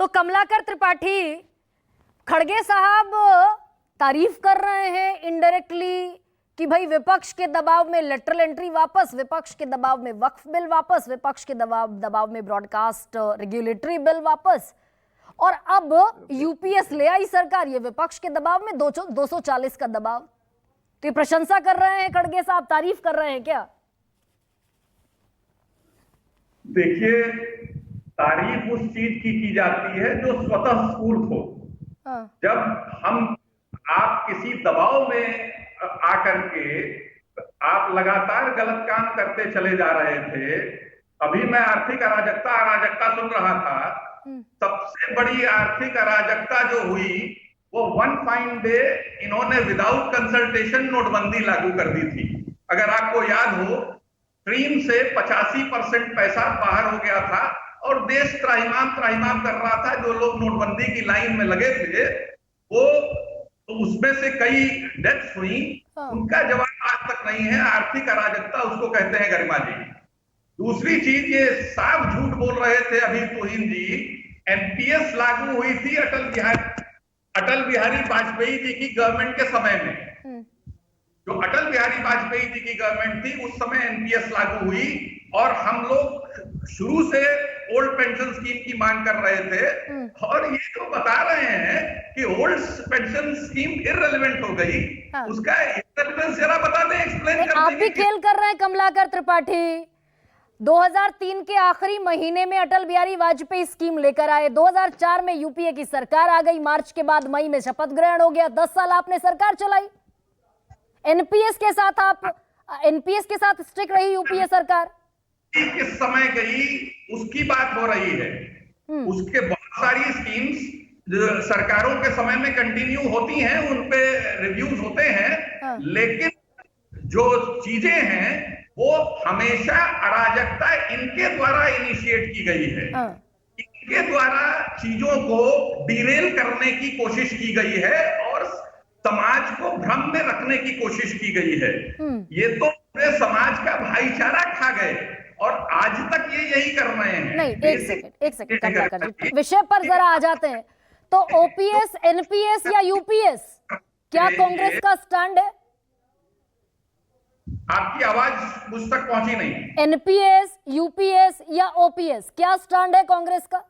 तो कमलाकर त्रिपाठी, खड़गे साहब तारीफ कर रहे हैं इनडायरेक्टली कि भाई विपक्ष के दबाव में लेटरल एंट्री वापस, विपक्ष के दबाव में वक्फ बिल वापस, विपक्ष के दबाव में ब्रॉडकास्ट रेगुलेटरी बिल वापस, और अब यूपीएस ले आई सरकार, ये विपक्ष के दबाव में 240 का दबाव। तो ये प्रशंसा कर रहे हैं खड़गे साहब, तारीफ कर रहे हैं क्या? देखिए, तारीफ उस चीज की जाती है जो स्वतः स्फूर्त हो। जब आप किसी दबाव में आकर के आप लगातार गलत काम करते चले जा रहे थे। अभी मैं आर्थिक अराजकता सुन रहा था। सबसे बड़ी आर्थिक अराजकता जो हुई वो वन फाइन डे इन्होंने विदाउट कंसल्टेशन नोटबंदी लागू कर दी थी। अगर आपको याद हो, स्ट्रीम से 85% पैसा बाहर हो गया था और देश त्राहिमाम कर रहा था। जो लोग नोटबंदी की लाइन में लगे थे वो तो उसमें से कई डेथ्स हुई, उनका जवाब आज तक नहीं है। आर्थिक अराजकता उसको कहते हैं, गरिमा जी। दूसरी चीज, ये साफ झूठ बोल रहे थे अभी तुहिन जी, एनपीएस लागू हुई थी अटल बिहारी वाजपेयी जी की गवर्नमेंट के समय में। जो अटल बिहारी वाजपेयी जी की गवर्नमेंट थी उस समय एनपीएस लागू हुई और हम लोग शुरू से ओल्ड पेंशन स्कीम की मांग कर रहे थे। और ये जो बता रहे हैं कि ओल्ड पेंशन स्कीम इररिलेवेंट हो गई, उसका इररिलेवेंस जरा बता दें, एक्सप्लेन कर दें। आप भी खेल कर रहे हैं कमलाकर त्रिपाठी। 2003 के आखिरी महीने में अटल बिहारी वाजपेयी स्कीम लेकर आए, 2004 में यूपीए की सरकार आ गई, मार्च के बाद मई में शपथ ग्रहण हो गया, 10 साल आपने सरकार चलाई। एनपीएस के साथ स्टिक रही यूपीए सरकार। किस समय गई उसकी बात हो रही है। उसके बहुत सारी स्कीम्स सरकारों के समय में कंटिन्यू होती हैं, उन पे रिव्यूज होते हैं। लेकिन जो चीजें हैं वो हमेशा अराजकता इनके द्वारा इनिशिएट की गई है। इनके द्वारा चीजों को डिरेल करने की कोशिश की गई है और समाज को भ्रम में रखने की कोशिश की गई है। ये तो पूरे समाज का भाईचारा खा गए और आज तक ये यही कर रहे हैं। नहीं, एक सेकंड कमलाकर जी, विषय पर जरा आ जाते हैं। तो ओपीएस, एनपीएस या यूपीएस, क्या कांग्रेस का स्टैंड है? आपकी आवाज मुझ तक पहुंची नहीं। एनपीएस, यूपीएस या ओपीएस, क्या स्टैंड है कांग्रेस का?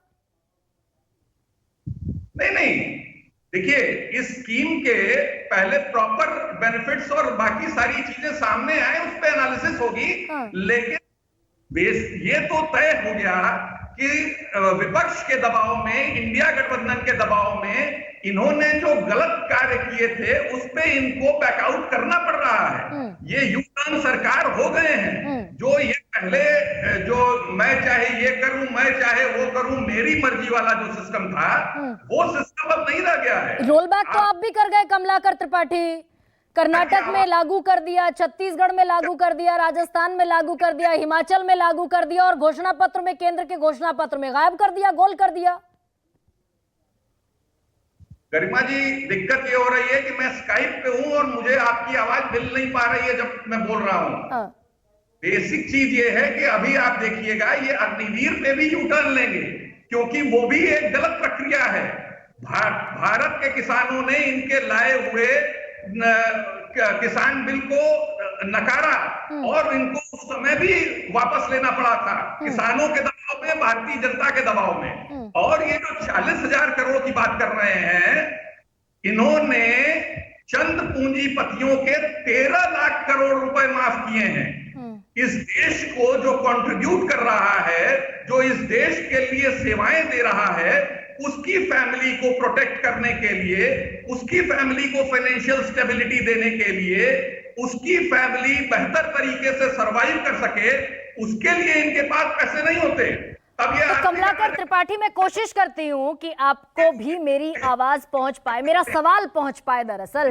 नहीं, देखिए, इस स्कीम के पहले प्रॉपर बेनिफिट्स और बाकी सारी चीजें सामने आए, उस पर एनालिसिस होगी। लेकिन ये तो तय हो गया कि विपक्ष के दबाव में, इंडिया गठबंधन के दबाव में इन्होंने जो गलत कार्य किए थे उस पे इनको बैकआउट करना पड़ रहा है। ये यू टर्न सरकार हो गए हैं। जो ये पहले जो मैं चाहे ये करूं, मैं चाहे वो करूं, मेरी मर्जी वाला जो सिस्टम था वो सिस्टम अब नहीं रह गया है। रोल बैक तो आप भी कर गए कमलाकर त्रिपाठी। कर्नाटक में लागू कर दिया, छत्तीसगढ़ में लागू कर दिया, राजस्थान में लागू कर दिया, हिमाचल में लागू कर दिया और घोषणा पत्र में, केंद्र के घोषणा पत्र में गायब कर दिया, गोल कर दिया। गरिमा जी, दिक्कत ये हो रही है कि मैं स्काइप पे हूं और मुझे आपकी आवाज मिल नहीं पा रही है जब मैं बोल रहा हूं। बेसिक चीज ये है कि अभी आप देखिएगा, ये अग्निवीर पे भी यू टर्न लेंगे क्योंकि वो भी एक गलत प्रक्रिया है। भारत के किसानों ने इनके लाए हुए किसान बिल को नकारा और इनको उस समय भी वापस लेना पड़ा था, किसानों के दबाव में, भारतीय जनता के दबाव में। और ये जो 40,000 करोड़ की बात कर रहे हैं, इन्होंने चंद पूंजीपतियों के 13 लाख करोड़ रुपए माफ किए हैं। इस देश को जो कंट्रीब्यूट कर रहा है, जो इस देश के लिए सेवाएं दे रहा है, उसकी फैमिली को प्रोटेक्ट करने के लिए, उसकी फैमिली को फाइनेंशियल स्टेबिलिटी देने के लिए, उसकी फैमिली बेहतर तरीके से सरवाइव कर सके, उसके लिए इनके पास पैसे नहीं होते। तब ये तो कमलाकर त्रिपाठी, मैं कोशिश करती हूं कि आपको भी मेरी आवाज पहुंच पाए, मेरा सवाल पहुंच पाए। दरअसल